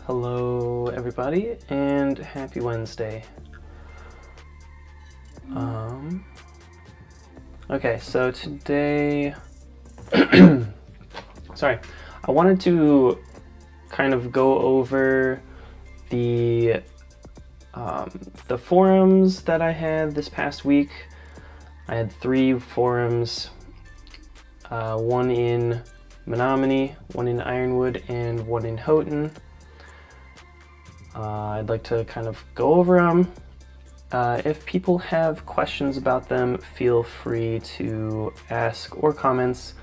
Hello everybody and happy Wednesday. Okay, so today sorry, I wanted to kind of go over the forums that I had this past week. I had 3 forums, one in Menominee, one in Ironwood, and one in Houghton. I'd like to kind of go over them. If people have questions about them, feel free to ask or comments.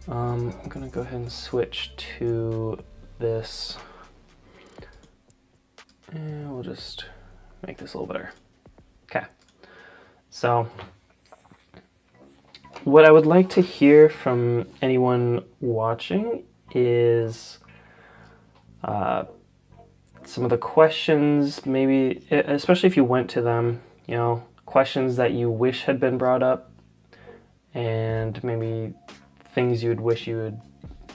I'm gonna go ahead and switch to this, and we'll just make this a little better. Okay, so what I would like to hear from anyone watching is some of the questions, maybe, especially if you went to them, you know, questions that you wish had been brought up, and maybe things you would wish you had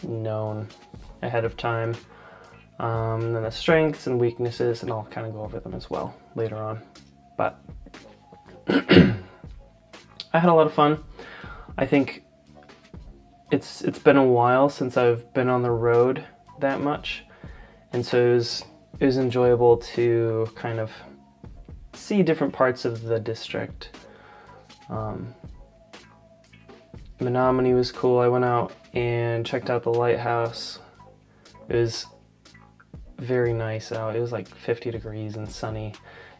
known ahead of time. And then the strengths and weaknesses, and I'll kind of go over them as well later on. But I had a lot of fun. I think it's been a while since I've been on the road that much, and so it was enjoyable to kind of see different parts of the district. Menominee was cool. I went out and checked out the lighthouse. It was very nice out. It was like 50 degrees and sunny,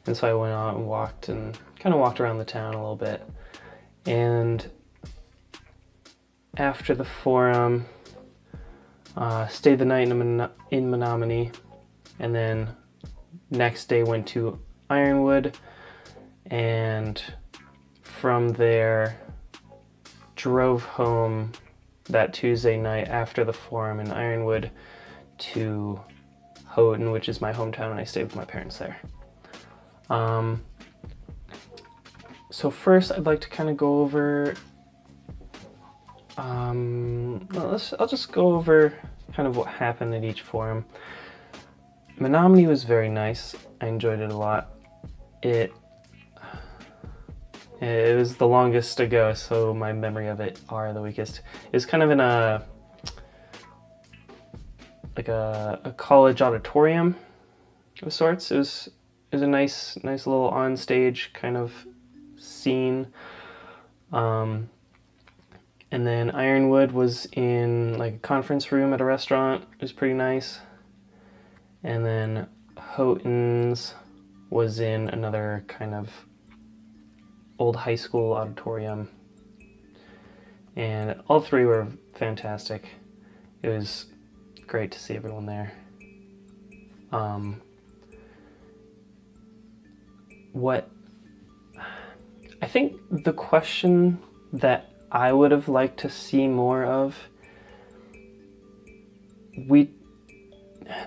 and so I went out and walked around the town a little bit. And after the forum, stayed the night in Menominee, and then next day went to Ironwood, and from there drove home that Tuesday night after the forum in Ironwood to Houghton, which is my hometown, and I stayed with my parents there. So first I'd like to kind of go over I'll just go over kind of what happened at each forum. Menominee was very nice. I enjoyed it a lot. It was the longest ago, so my memory of it are the weakest. It was kind of in a college auditorium of sorts. It was a nice little on-stage kind of scene. And then Ironwood was in like a conference room at a restaurant. It was pretty nice. And then Houghton's was in another kind of old high school auditorium. And all 3 were fantastic. It was great to see everyone there. What I think the question that I would have liked to see more of,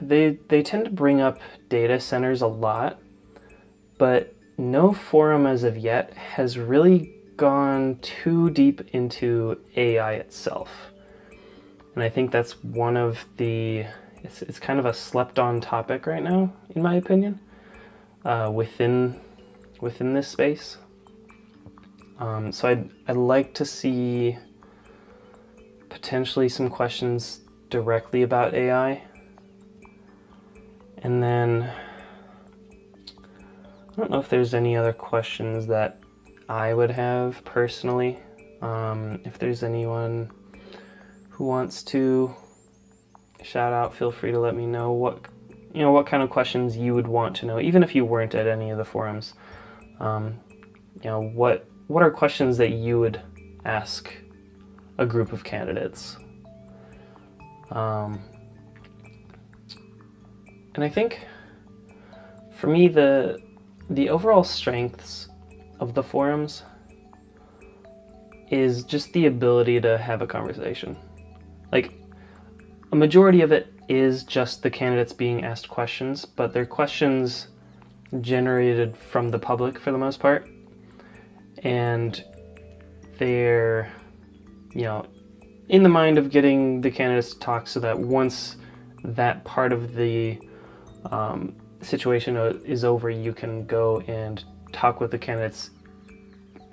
they tend to bring up data centers a lot, but no forum as of yet has really gone too deep into AI itself. And I think that's one of the, it's kind of a slept on topic right now, in my opinion, within this space. So I'd like to see potentially some questions directly about AI. And then I don't know if there's any other questions that I would have personally. If there's anyone who wants to shout out, feel free to let me know what kind of questions you would want to know, even if you weren't at any of the forums. What are questions that you would ask a group of candidates? And I think for me, the overall strengths of the forums is just the ability to have a conversation. Like, a majority of it is just the candidates being asked questions, but they're questions generated from the public for the most part. And they're, in the mind of getting the candidates to talk so that once that part of the situation is over, you can go and talk with the candidates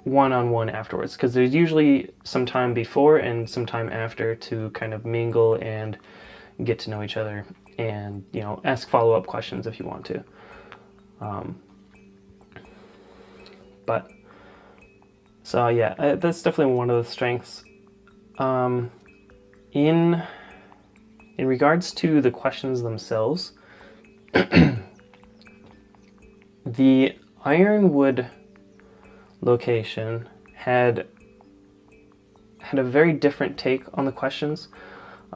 one-on-one afterwards, because there's usually some time before and some time after to kind of mingle and get to know each other and ask follow-up questions if you want to. But so yeah, that's definitely one of the strengths. In regards to the questions themselves, the Ironwood location had a very different take on the questions.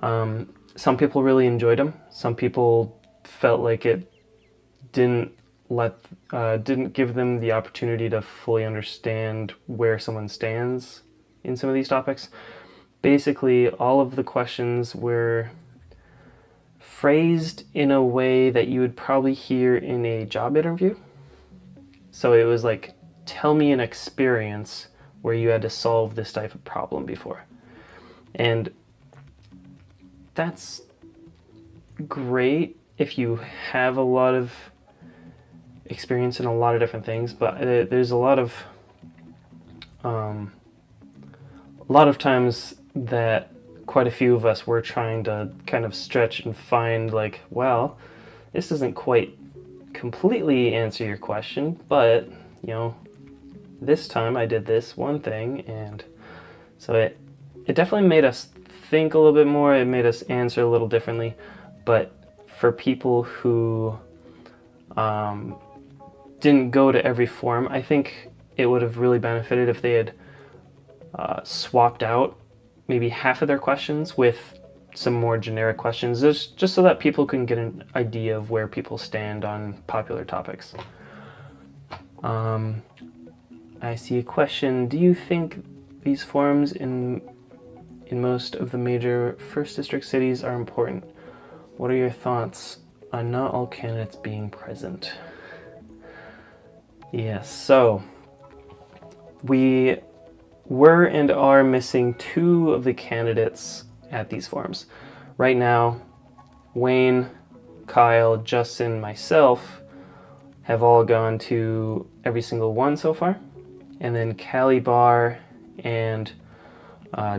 Some people really enjoyed them. Some people felt like it didn't give them the opportunity to fully understand where someone stands in some of these topics. Basically, all of the questions were phrased in a way that you would probably hear in a job interview. So it was like, tell me an experience where you had to solve this type of problem before. And that's great if you have a lot of experience in a lot of different things, but there's a lot of times that quite a few of us were trying to kind of stretch and find, like, well, this doesn't quite completely answer your question, but this time I did this one thing, and so it definitely made us think a little bit more. It made us answer a little differently. But for people who didn't go to every forum, I think it would have really benefited if they had swapped out maybe half of their questions with some more generic questions, just so that people can get an idea of where people stand on popular topics. I see a question. Do you think these forums in most of the major first district cities are important? What are your thoughts on not all candidates being present? Yes, so we were and are missing 2 of the candidates at these forums. Right now, Wayne, Kyle, Justin, myself have all gone to every single one so far. And then Callie Barr and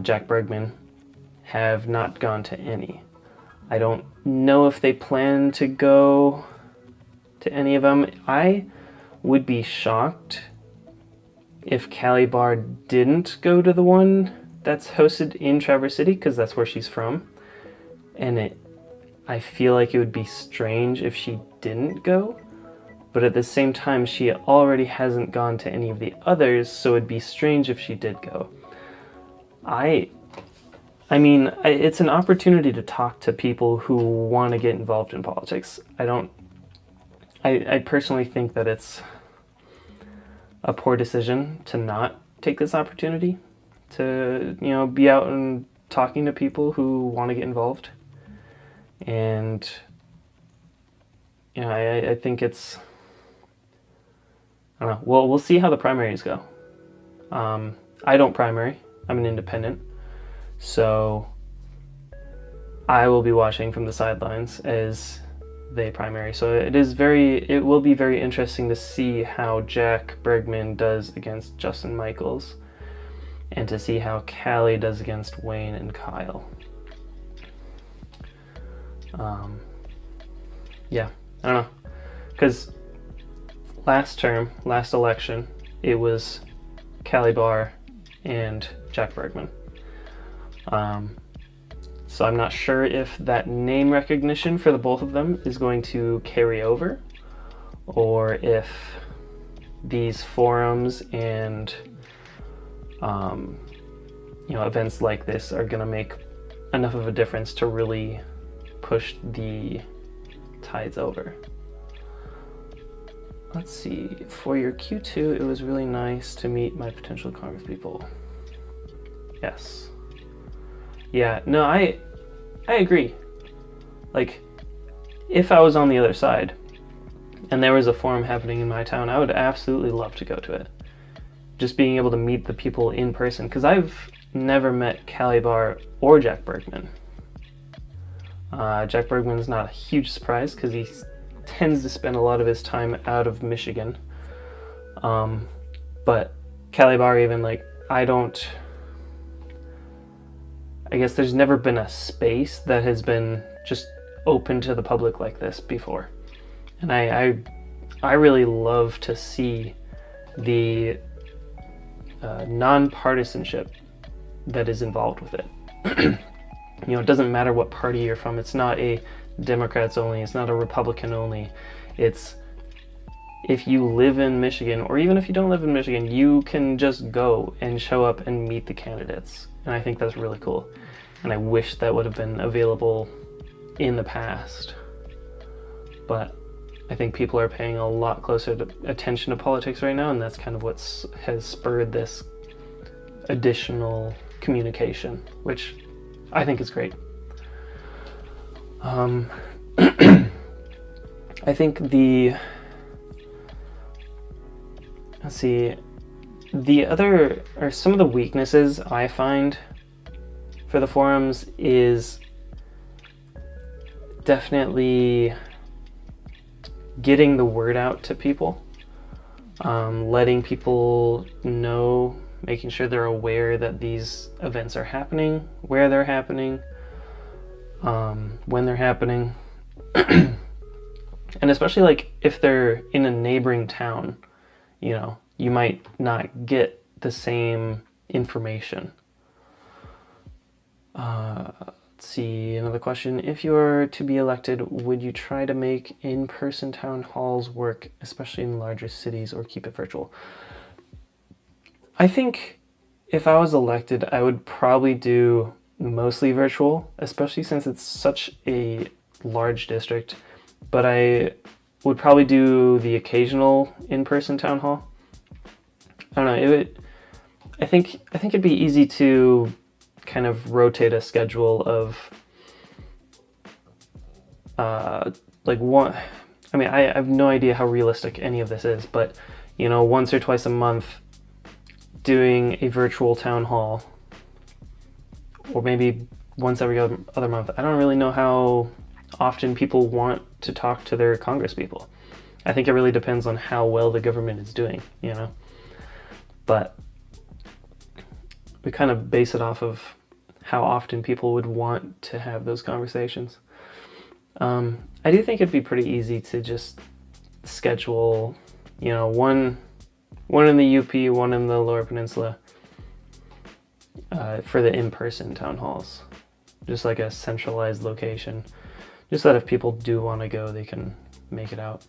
Jack Bergman have not gone to any. I don't know if they plan to go to any of them. I would be shocked if Callie Barr didn't go to the one that's hosted in Traverse City, because that's where she's from. And I feel like it would be strange if she didn't go. But at the same time, she already hasn't gone to any of the others, so it'd be strange if she did go. I mean, it's an opportunity to talk to people who want to get involved in politics. I personally think that it's a poor decision to not take this opportunity to, be out and talking to people who want to get involved. And, I think it's, I don't know. Well, we'll see how the primaries go. I don't primary. I'm an independent. So I will be watching from the sidelines as they primary. So it will be very interesting to see how Jack Bergman does against Justin Michaels and to see how Callie does against Wayne and Kyle. Yeah, I don't know, because last election, it was Callie Barr and Jack Bergman. So I'm not sure if that name recognition for the both of them is going to carry over, or if these forums and events like this are going to make enough of a difference to really push the tides over. Let's see, for your Q2, it was really nice to meet my potential congresspeople. Yes. Yeah, no, I agree. Like, if I was on the other side and there was a forum happening in my town, I would absolutely love to go to it. Just being able to meet the people in person, because I've never met Callie Barr or Jack Bergman. Jack Bergman is not a huge surprise because he tends to spend a lot of his time out of Michigan. But Callie Barr, even, like, I guess there's never been a space that has been just open to the public like this before. And I really love to see the non-partisanship that is involved with it. It doesn't matter what party you're from. It's not a Democrats only. It's not a Republican only. It's, if you live in Michigan, or even if you don't live in Michigan, you can just go and show up and meet the candidates. And I think that's really cool. And I wish that would have been available in the past. But I think people are paying a lot closer attention to politics right now, and that's kind of what has spurred this additional communication, which I think is great. I think some of the weaknesses I find for the forums is definitely getting the word out to people, letting people know, making sure they're aware that these events are happening, where they're happening, when they're happening, and especially like if they're in a neighboring town, you might not get the same information. Let's see, another question. If you were to be elected, would you try to make in-person town halls work, especially in larger cities, or keep it virtual? I think if I was elected, I would probably do mostly virtual, especially since it's such a large district. But I would probably do the occasional in-person town hall. I don't know. I think it'd be easy to kind of rotate a schedule of like one. I mean, I have no idea how realistic any of this is, but once or twice a month, doing a virtual town hall, or maybe once every other month. I don't really know how often people want to talk to their congresspeople. I think it really depends on how well the government is doing, But we kind of base it off of how often people would want to have those conversations. I do think it'd be pretty easy to just schedule, one in the UP, one in the Lower Peninsula, for the in-person town halls. Just like a centralized location. Just that if people do want to go, they can make it out.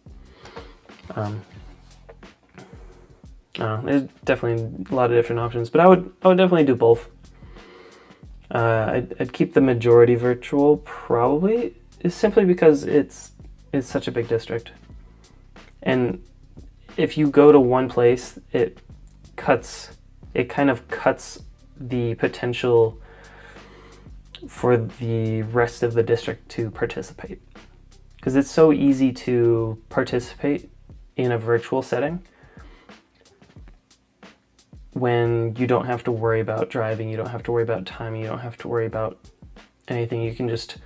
There's definitely a lot of different options, but I would definitely do both. I'd keep the majority virtual, probably, simply because it's such a big district. And if you go to one place, it kind of cuts the potential for the rest of the district to participate. Because it's so easy to participate in a virtual setting when you don't have to worry about driving, you don't have to worry about timing, you don't have to worry about anything. You can just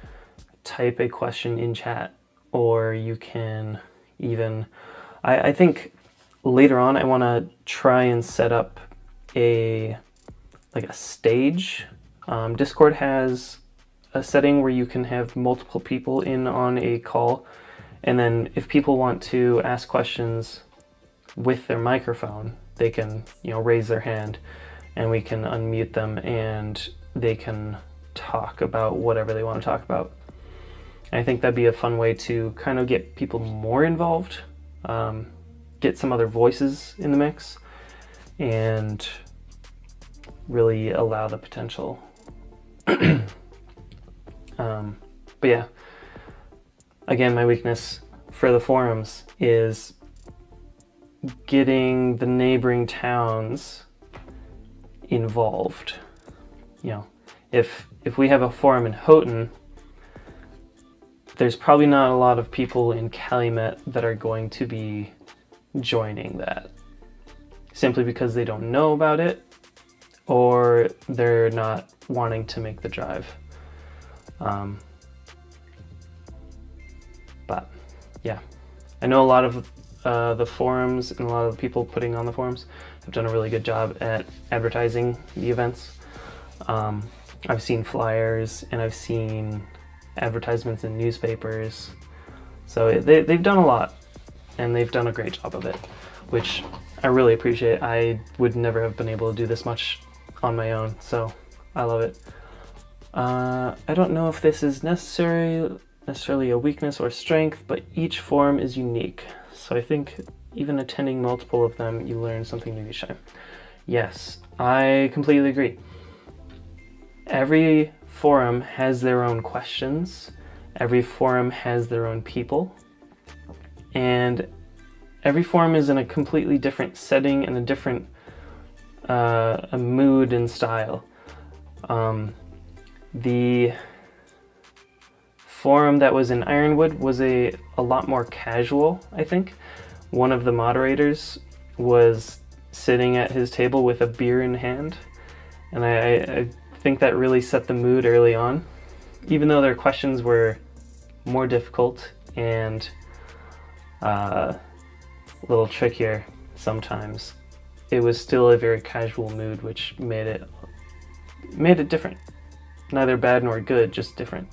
type a question in chat, or you can even, I think later on I want to try and set up a like a stage. Discord has a setting where you can have multiple people in on a call, and then if people want to ask questions with their microphone, they can, raise their hand, and we can unmute them, and they can talk about whatever they want to talk about. I think that'd be a fun way to kind of get people more involved, get some other voices in the mix, and really allow the potential. But yeah, again, my weakness for the forums is getting the neighboring towns involved. If we have a forum in Houghton, there's probably not a lot of people in Calumet that are going to be joining that, simply because they don't know about it or they're not wanting to make the drive. But yeah, I know a lot of the forums and a lot of the people putting on the forums have done a really good job at advertising the events. I've seen flyers and I've seen advertisements in newspapers. So they've done a lot, and they've done a great job of it, which I really appreciate. I would never have been able to do this much on my own, so I love it. I don't know if this is necessarily a weakness or strength, but each forum is unique. So I think even attending multiple of them, you learn something new each time. Yes, I completely agree. Every forum has their own questions. Every forum has their own people. And every forum is in a completely different setting and a different a mood and style. The forum that was in Ironwood was a lot more casual, I think. One of the moderators was sitting at his table with a beer in hand, and I think that really set the mood early on. Even though their questions were more difficult and a little trickier sometimes, it was still a very casual mood, which made it different. Neither bad nor good, just different.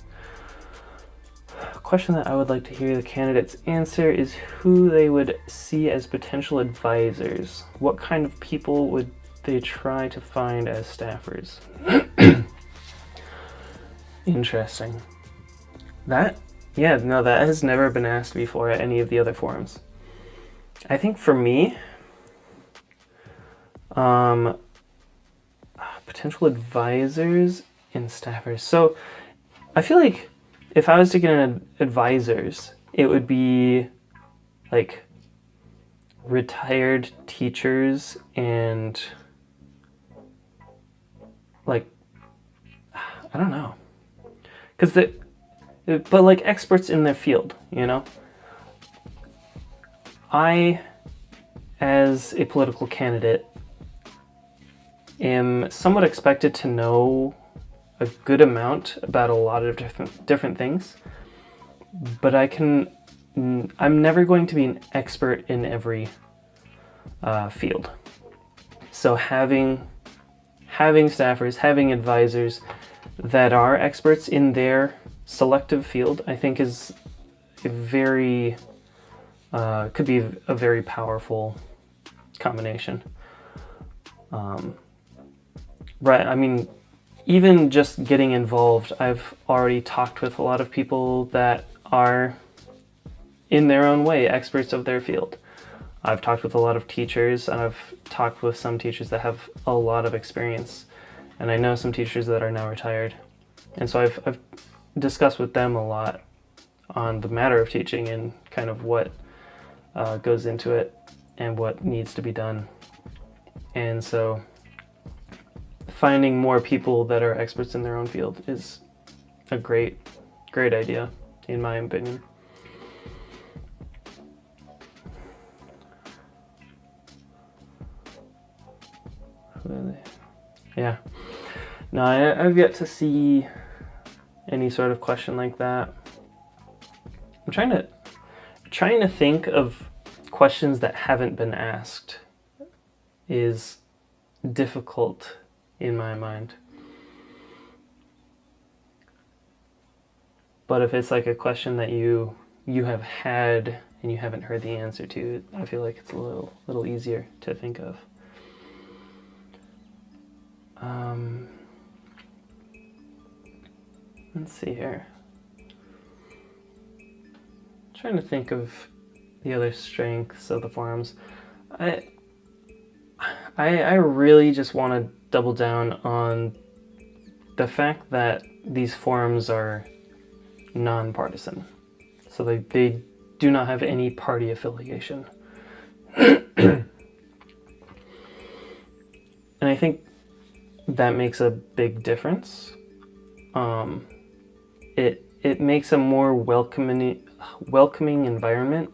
A question that I would like to hear the candidates answer is who they would see as potential advisors. What kind of people would they try to find as staffers? Interesting. That has never been asked before at any of the other forums. I think for me, potential advisors and staffers. So I feel like if I was to get an advisors, it would be like retired teachers and like, I don't know. But like experts in their field, I, as a political candidate, am somewhat expected to know a good amount about a lot of different things, but I'm never going to be an expert in every field. So having staffers, having advisors that are experts in their selective field, I think is could be a very powerful combination. Right, I mean, even just getting involved, I've already talked with a lot of people that are, in their own way, experts of their field. I've talked with a lot of teachers, and I've talked with some teachers that have a lot of experience. And I know some teachers that are now retired. And so I've discussed with them a lot on the matter of teaching and kind of what goes into it and what needs to be done. And so finding more people that are experts in their own field is a great idea, in my opinion. Yeah. No, I've yet to see any sort of question like that. I'm trying to think of questions that haven't been asked is difficult in my mind. But if it's like a question that you have had and you haven't heard the answer to, I feel like it's a little easier to think of. Let's see here. I'm trying to think of the other strengths of the forums. I really just want to double down on the fact that these forums are nonpartisan. So they do not have any party affiliation. And I think that makes a big difference. It makes a more welcoming environment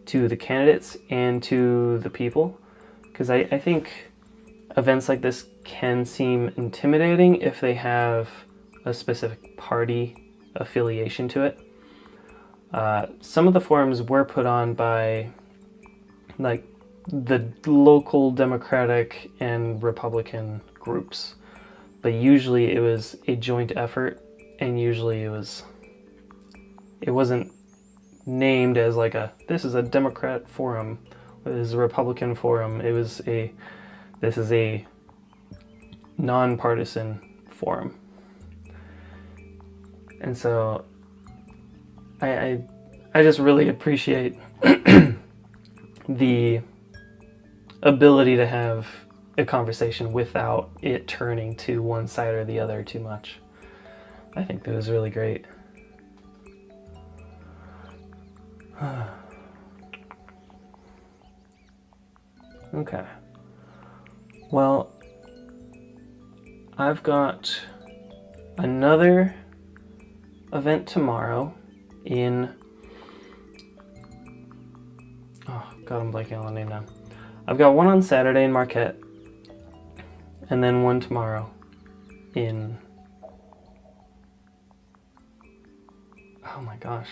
to the candidates and to the people. Because I think events like this can seem intimidating if they have a specific party affiliation to it. Some of the forums were put on by like the local Democratic and Republican groups, but usually it was a joint effort, and usually it wasn't named as like this is a Democrat forum, or this is a Republican forum. This is a nonpartisan forum. And so I just really appreciate the ability to have a conversation without it turning to one side or the other too much. I think that was really great. Okay. Well, I've got another event tomorrow in... Oh, God, I'm blanking on the name now. I've got one on Saturday in Marquette, and then one tomorrow in... Oh my gosh.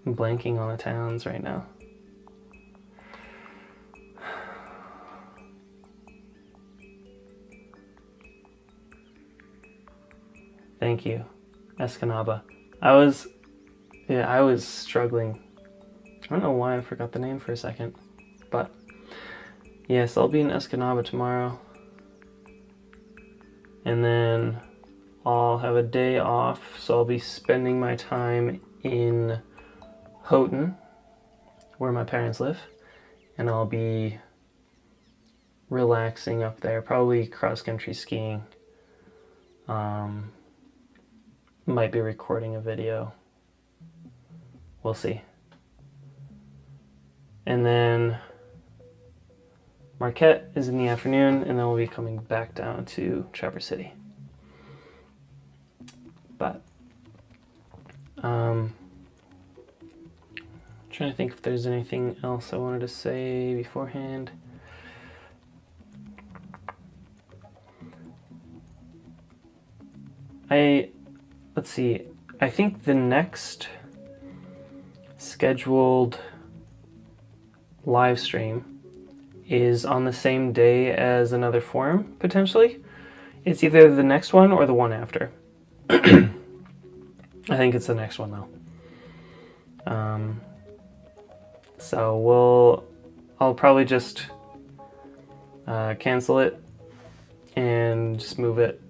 I'm blanking on the towns right now. Thank you, Escanaba. I was struggling. I don't know why I forgot the name for a second, but yes, I'll be in Escanaba tomorrow, and then I'll have a day off, so I'll be spending my time in Houghton, where my parents live, and I'll be relaxing up there, probably cross-country skiing. Might be recording a video. We'll see. And then Marquette is in the afternoon, and then we'll be coming back down to Traverse City. But trying to think if there's anything else I wanted to say beforehand. Let's see, I think the next scheduled live stream is on the same day as another forum, potentially. It's either the next one or the one after. I think it's the next one, though. So I'll probably just cancel it and just move it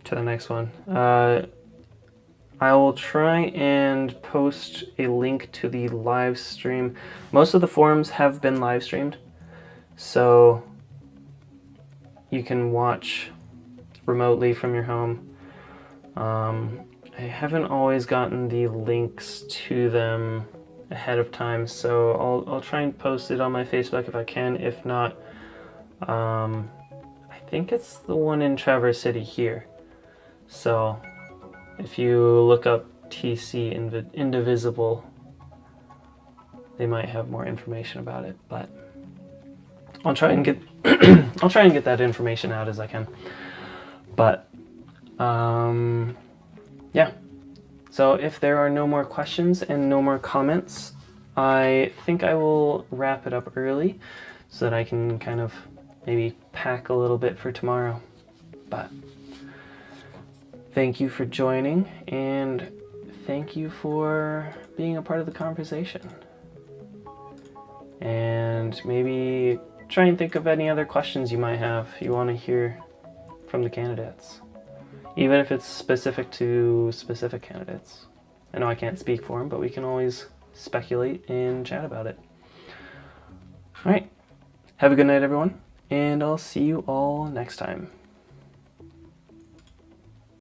to the next one. I will try and post a link to the live stream. Most of the forums have been live streamed, so you can watch remotely from your home. I haven't always gotten the links to them ahead of time, so I'll try and post it on my Facebook if I can. If not, I think it's the one in Traverse City here. So if you look up TC Indivisible, they might have more information about it, but I'll try and get I'll try and get that information out as I can. But yeah. So if there are no more questions and no more comments, I think I will wrap it up early so that I can kind of maybe pack a little bit for tomorrow. But thank you for joining, and thank you for being a part of the conversation. And maybe try and think of any other questions you might have you want to hear from the candidates, even if it's specific to specific candidates. I know I can't speak for them, but we can always speculate and chat about it. All right. Have a good night, everyone, and I'll see you all next time.